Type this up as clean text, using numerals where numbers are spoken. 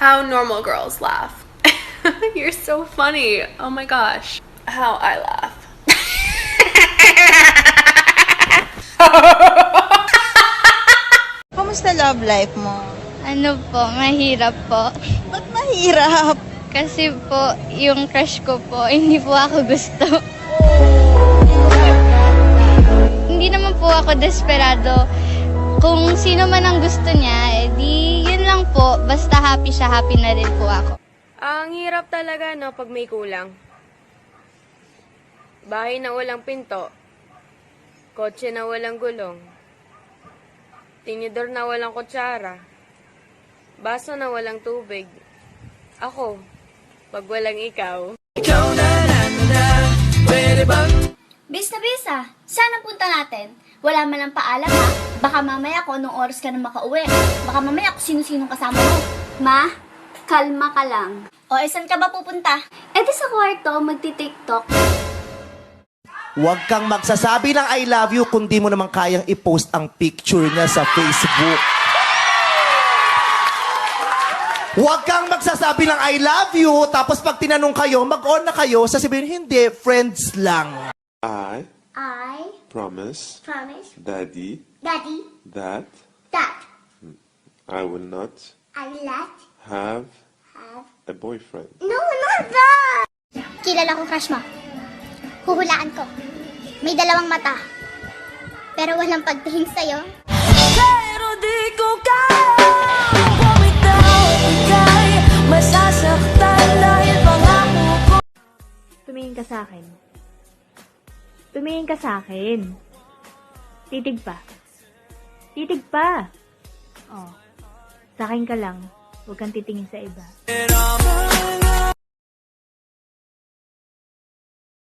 How normal girls laugh. You're so funny. Oh my gosh. How I laugh. Kamusta love life mo? Ano po, mahirap po. Ba't mahirap? Kasi po, yung crush ko po, hindi po ako gusto. Hindi naman po ako desperado. Kung sino man ang gusto niya, edi yun lang po. Basta happy siya, happy na rin po ako. Ang hirap talaga, no, pag may kulang. Bahay na walang pinto. Kotse na walang gulong. Tinidor na walang kutsara. Baso na walang tubig. Ako, pag walang ikaw. Bis na bis ah. Saan ang punta natin? Wala man lang paalam ha. Baka mamaya kung anong oras ka na makauwi. Baka mamaya kung sino-sinong kasama mo. Ma, kalma ka lang. O, saan ka ba pupunta? Eh di sa kwarto, magti-tiktok. Huwag kang magsasabi ng I love you kung di mo naman kayang i-post ang picture niya sa Facebook. Huwag kang magsasabi ng I love you, tapos pag tinanong kayo, mag-on na kayo, sasabihin, hindi, friends lang. I I promise promise, Daddy Daddy, that that I will not I let have have... a boyfriend. No, not that! Kilala ko crush mo. Huhulaan ko. May dalawang mata. Pero walang pagtingin sa'yo. Pero di ko kaya bumitaw, ika'y masasaktan dahil pangako ko. Tumingin ka sa akin. Tumingin ka sa akin. Titig pa. Titig pa. Oh. Sa akin ka lang. Huwag kang titingin sa iba.